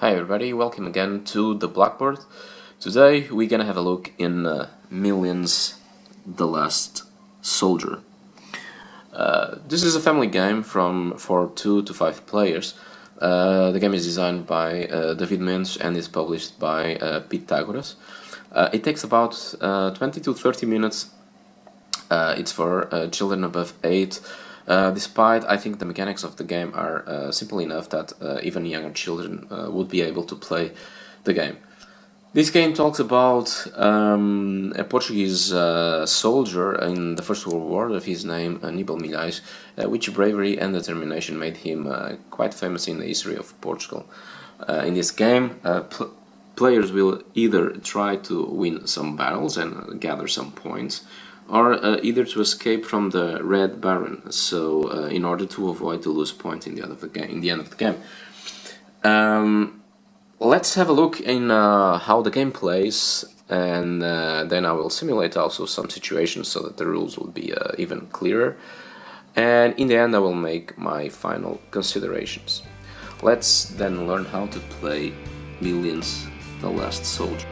Hi everybody, welcome again to the Blackboard. Today we're gonna have a look in Millions the Last Soldier. This is a family game for 2 to 5 players. The game is designed by David Mendes and is published by Pythagoras. It takes about 20 to 30 minutes. It's for children above 8. Despite, I think the mechanics of the game are simple enough that even younger children would be able to play the game. This game talks about a Portuguese soldier in the First World War of his name Aníbal Milhais, which bravery and determination made him quite famous in the history of Portugal. In this game, players will either try to win some battles and gather some points, or either to escape from the Red Baron, so in order to avoid to lose points in the end of the game. Let's have a look in how the game plays, and then I will simulate also some situations so that the rules will be even clearer, and in the end I will make my final considerations. Let's then learn how to play Millions the Last Soldier.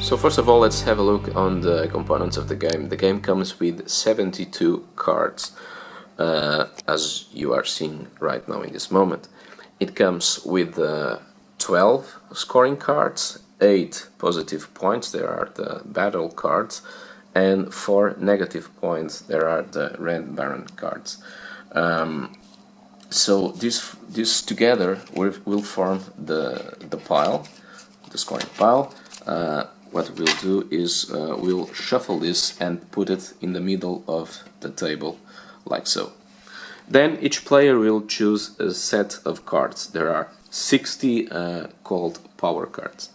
So first of all, let's have a look on the components of the game. The game comes with 72 cards, as you are seeing right now in this moment. It comes with 12 scoring cards, 8 positive points, there are the battle cards, and 4 negative points, there are the Red Baron cards. So this together will form the pile, the scoring pile. What we'll do is we'll shuffle this and put it in the middle of the table, like so. Then each player will choose a set of cards. There are 60 called power cards.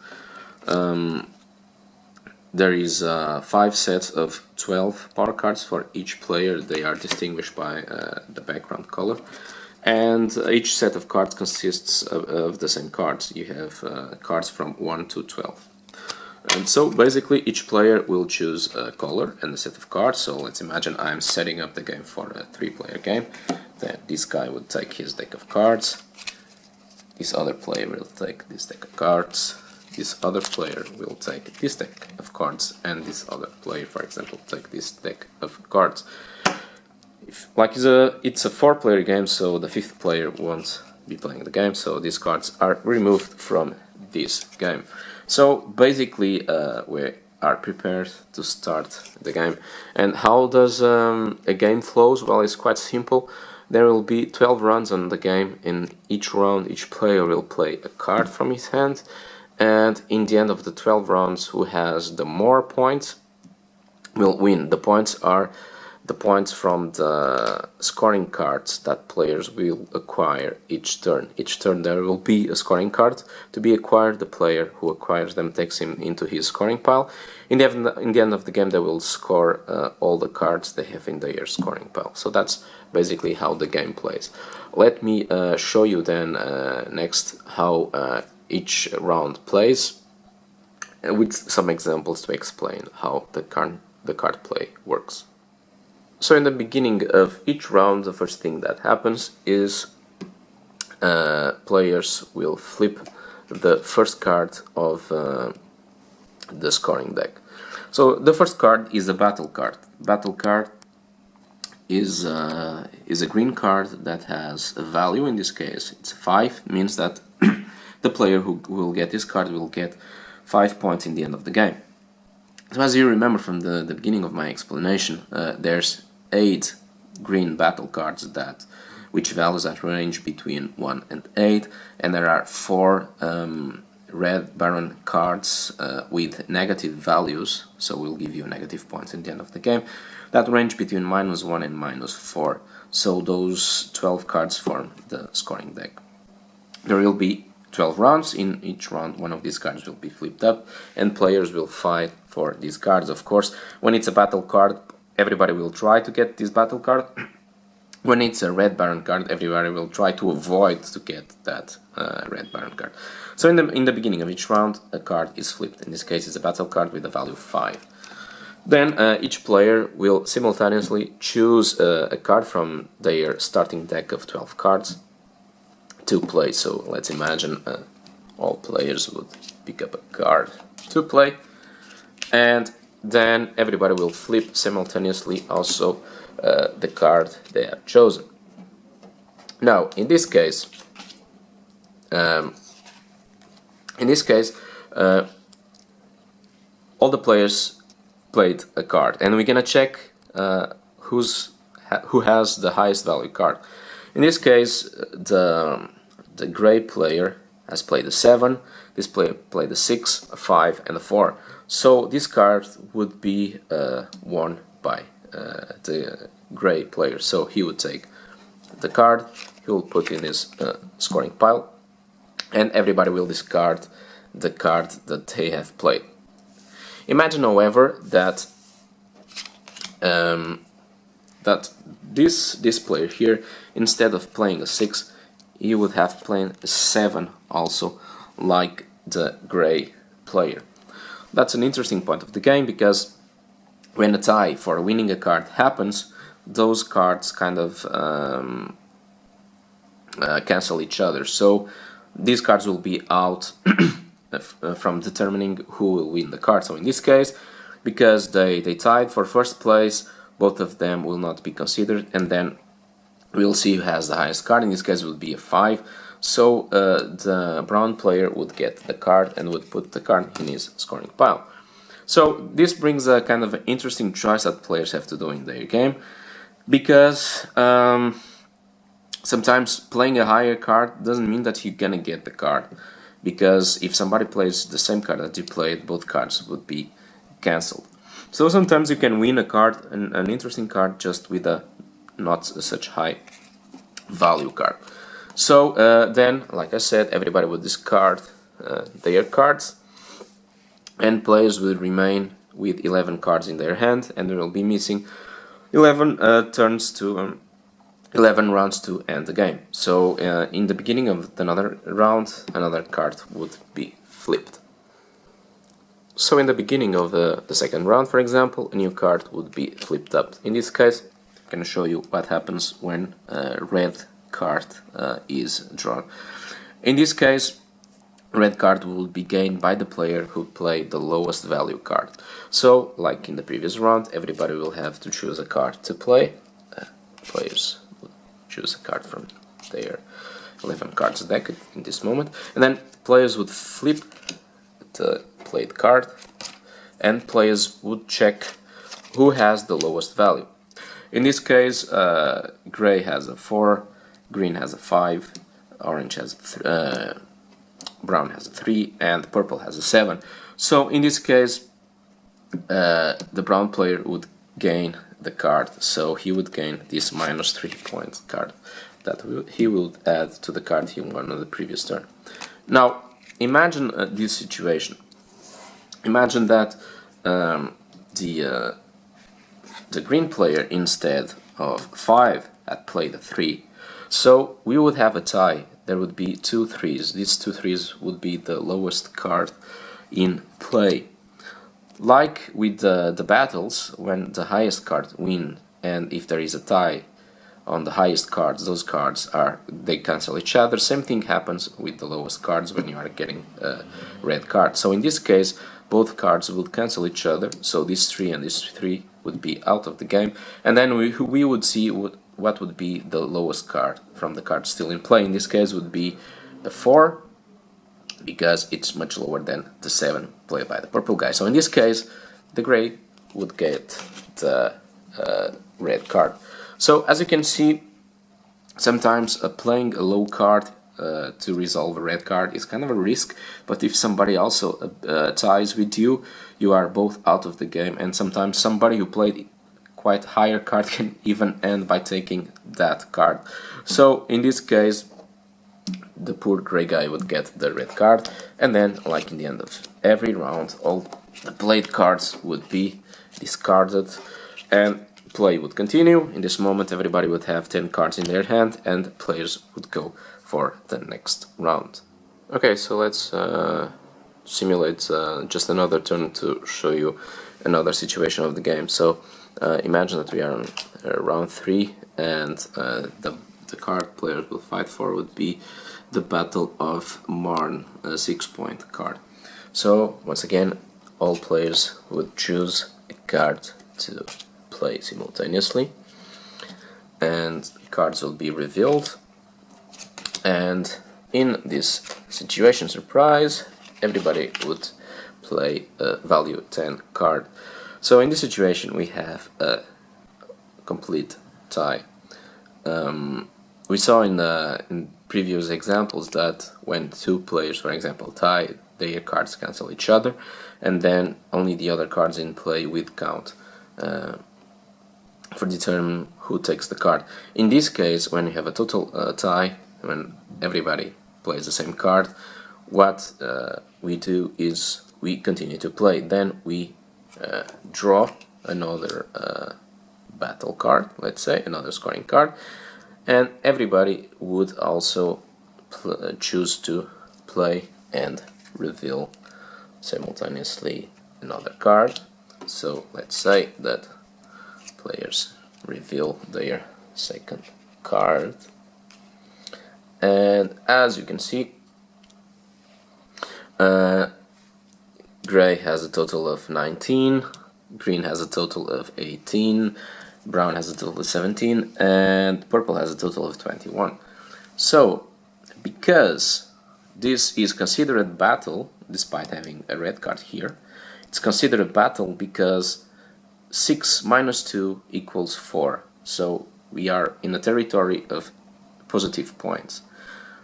There is 5 sets of 12 power cards for each player. They are distinguished by the background color. And each set of cards consists of the same cards. You have cards from 1 to 12. And so basically each player will choose a color and a set of cards. So let's imagine I'm setting up the game for a 3-player game. Then this guy would take his deck of cards. This other player will take this deck of cards. This other player will take this deck of cards. And this other player, for example, take this deck of cards. It's a 4-player game, so the 5th player won't be playing the game. So these cards are removed from this game. So basically we are prepared to start the game. And how does a game flows? Well, it's quite simple. There will be 12 rounds on the game. In each round each player will play a card from his hand, and in the end of the 12 rounds, who has the more points will win. The points are the points from the scoring cards that players will acquire each turn. Each turn there will be a scoring card to be acquired. The player who acquires them takes him into his scoring pile. In the end of the game, they will score all the cards they have in their scoring pile. So that's basically how the game plays. Let me show you then next how each round plays, with some examples to explain how the card play works. So in the beginning of each round, the first thing that happens is players will flip the first card of the scoring deck. So the first card is a battle card. Battle card is a green card that has a value. In this case, it's 5, means that the player who will get this card will get 5 points in the end of the game. So as you remember from the beginning of my explanation, there's 8 green battle cards which values that range between 1 and 8, and there are 4 Red Baron cards with negative values, so we'll give you negative points in the end of the game, that range between -1 and -4. So those 12 cards form the scoring deck. There will be 12 rounds. In each round, one of these cards will be flipped up, and players will fight for these cards. Of course, when it's a battle card, everybody will try to get this battle card, when it's a red baron card, everybody will try to avoid to get that red baron card. So in the beginning of each round, a card is flipped. In this case, it's a battle card with a value of 5. Then each player will simultaneously choose a card from their starting deck of 12 cards to play. So let's imagine all players would pick up a card to play, and then everybody will flip simultaneously also the card they have chosen. Now, in this case, all the players played a card, and we're gonna check who has the highest value card. In this case, the gray player has played a 7, this player played a 6, a 5, and a 4. So this card would be won by the gray player. So he would take the card, he will put in his scoring pile, and everybody will discard the card that they have played. Imagine, however, that this player here, instead of playing a 6, he would have played a 7 also, like the gray player. That's an interesting point of the game, because when a tie for winning a card happens, those cards kind of cancel each other. So these cards will be out from determining who will win the card. So in this case, because they tied for first place, both of them will not be considered, and then we'll see who has the highest card. In this case, it will be a 5. So the brown player would get the card and would put the card in his scoring pile. So this brings a kind of interesting choice that players have to do in their game, because sometimes playing a higher card doesn't mean that you're gonna get the card, because if somebody plays the same card that you played, both cards would be cancelled. So sometimes you can win a card, an interesting card, just with a not such high value card. So then, like I said, everybody would discard their cards, and players will remain with 11 cards in their hand, and they will be missing 11 11 rounds to end the game. So in the beginning of another round, another card would be flipped. So in the beginning of the second round, for example, a new card would be flipped up. In this case, I'm going to show you what happens when a red card is drawn. In this case, red card will be gained by the player who played the lowest value card. So, like in the previous round, everybody will have to choose a card to play. Players will choose a card from their 11 cards deck in this moment, and then players would flip the played card, and players would check who has the lowest value. In this case, gray has a 4, green has a 5, orange has a brown has a 3, and purple has a 7. So in this case, the brown player would gain the card, so he would gain this -3 point card that he would add to the card he won on the previous turn. Now, imagine this situation. Imagine that the green player, instead of 5, had played a 3. So we would have a tie. There would be 2 3s. These 2 3s would be the lowest card in play. Like with the battles, when the highest card win, and if there is a tie on the highest cards, those cards they cancel each other. Same thing happens with the lowest cards when you are getting a red card. So in this case, both cards would cancel each other. So this 3 and this 3 would be out of the game, and then we would see what would be the lowest card from the cards still in play. In this case would be the 4, because it's much lower than the 7 played by the purple guy. So in this case, the gray would get the red card. So as you can see, sometimes playing a low card to resolve a red card is kind of a risk, but if somebody also ties with you, you are both out of the game, and sometimes somebody who played quite higher card can even end by taking that card. So in this case, the poor gray guy would get the red card, and then, like in the end of every round, all the played cards would be discarded, and play would continue. In this moment, everybody would have 10 cards in their hand, and players would go for the next round. Okay, so let's simulate just another turn to show you another situation of the game. So imagine that we are on round 3, and the card players will fight for would be the Battle of Marne, a 6-point card. So once again, all players would choose a card to play simultaneously, and cards will be revealed. And in this situation, surprise, everybody would play a value 10 card. So in this situation, we have a complete tie. We saw in previous examples that when two players, for example, tie, their cards cancel each other, and then only the other cards in play would count for determine who takes the card. In this case, when you have a total tie, when everybody plays the same card, what we do is we continue to play. Then we draw another battle card, let's say, another scoring card, and everybody would also choose to play and reveal simultaneously another card. So let's say that players reveal their second card, and as you can see, gray has a total of 19, green has a total of 18, brown has a total of 17, and purple has a total of 21. So, because this is considered a battle, despite having a red card here, it's considered a battle because 6 minus 2 equals 4. So we are in a territory of positive points.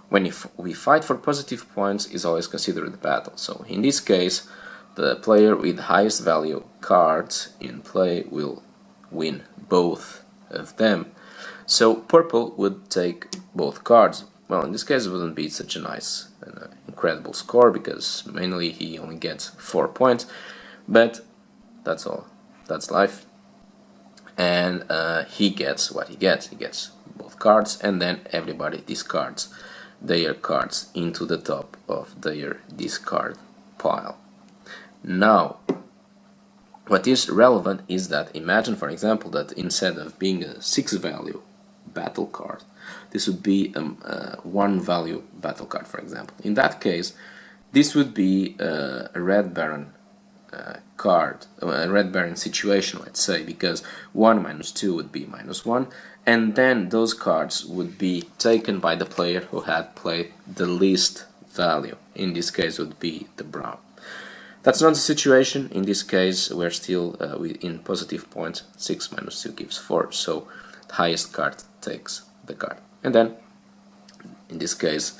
When we fight for positive points, is always considered a battle. So in this case, the player with highest value cards in play will win both of them. So purple would take both cards. Well, in this case, it wouldn't be such a nice and incredible score, because mainly he only gets 4 points, but that's all. That's life. And he gets what he gets. He gets both cards, and then everybody discards their cards into the top of their discard pile. Now, what is relevant is that imagine, for example, that instead of being a 6 value battle card, this would be a 1 value battle card, for example. In that case, this would be a red baron card, a red baron situation, let's say, because 1 minus 2 would be minus 1, and then those cards would be taken by the player who had played the least value. In this case, would be the brown. That's not the situation. In this case, we're still in positive points. 6 minus 2 gives 4, so the highest card takes the card. And then, in this case,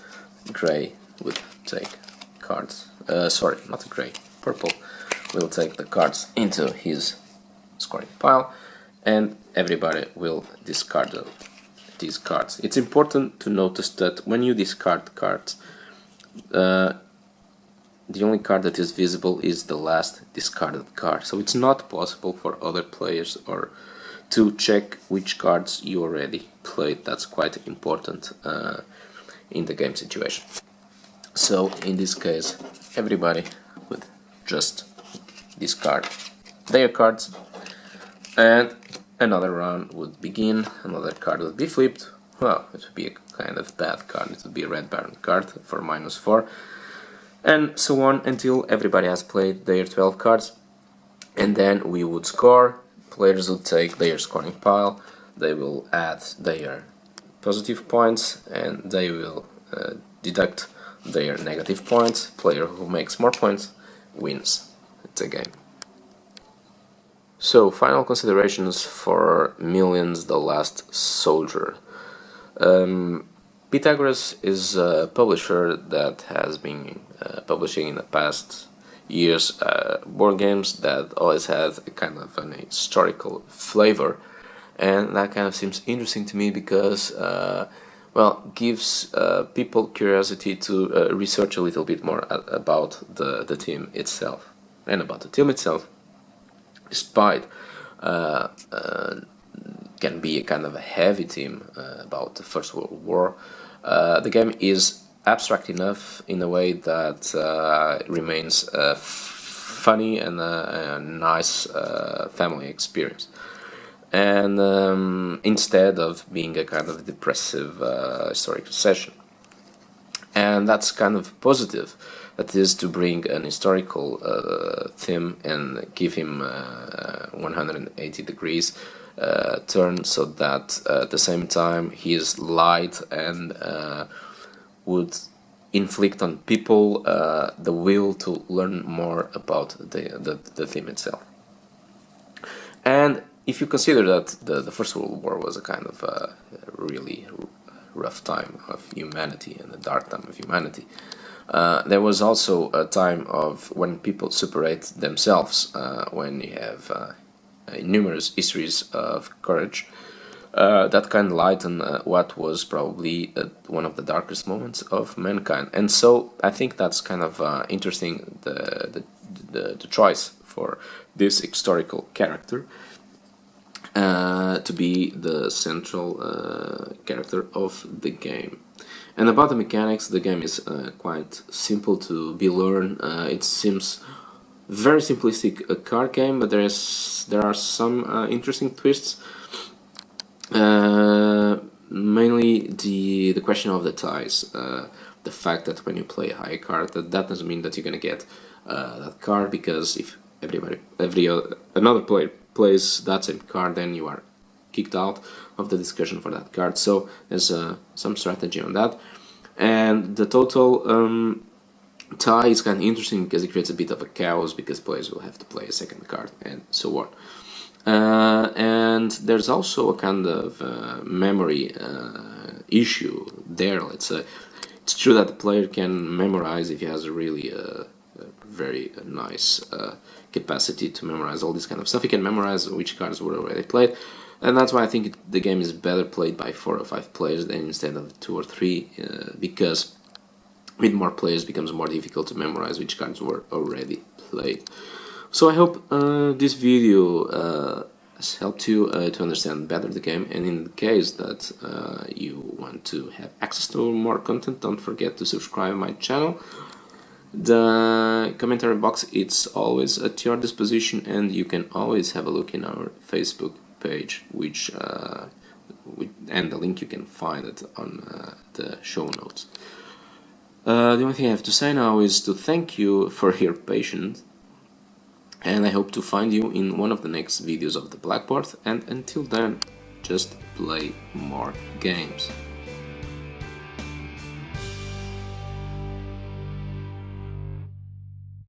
gray would take cards. Sorry, not gray, purple will take the cards into his scoring pile, and everybody will discard these cards. It's important to notice that when you discard cards, the only card that is visible is the last discarded card. So it's not possible for other players or to check which cards you already played. That's quite important in the game situation. So in this case, everybody would just discard their cards, and another round would begin. Another card would be flipped. Well, it would be a kind of bad card. It would be a red baron card for minus 4, and so on until everybody has played their 12 cards, and then we would score. Players would take their scoring pile, they will add their positive points, and they will deduct their negative points. Player who makes more points wins the game. So, final considerations for Millions the Last Soldier. Pythagoras is a publisher that has been publishing in the past years board games that always had a kind of an historical flavor, and that kind of seems interesting to me because well, gives people curiosity to research a little bit more about the team itself and about the team itself, despite can be a kind of a heavy theme about the First World War, the game is abstract enough in a way that it remains funny and a nice family experience. And instead of being a kind of depressive historical session. And that's kind of positive, that is, to bring an historical theme and give him 180 degrees turn, so that at the same time he is light and would inflict on people the will to learn more about the theme itself. And if you consider that the First World War was a kind of really rough time of humanity and a dark time of humanity, there was also a time of when people separate themselves, when you have numerous histories of courage that can lighten what was probably one of the darkest moments of mankind. And so I think that's kind of interesting, the choice for this historical character to be the central character of the game. And about the mechanics, the game is quite simple to be learned. It seems very simplistic a card game, but there are some interesting twists. Mainly the question of the ties. The fact that when you play a high card, that doesn't mean that you're gonna get that card, because if another player plays that same card, then you are kicked out of the discussion for that card. So there's some strategy on that. And the total tie is kind of interesting because it creates a bit of a chaos, because players will have to play a second card and so on. And there's also a kind of memory issue there, let's say. It's true that the player can memorize if he has a really very nice capacity to memorize all this kind of stuff. He can memorize which cards were already played, and that's why I think the game is better played by 4 or 5 players than instead of 2 or 3, because with more players it becomes more difficult to memorize which cards were already played. So I hope this video has helped you to understand better the game, and in the case that you want to have access to more content, don't forget to subscribe my channel. The commentary box, it's always at your disposition, and you can always have a look in our Facebook page, and the link you can find it on the show notes. The only thing I have to say now is to thank you for your patience, and I hope to find you in one of the next videos of the Blackboard, and until then, just play more games.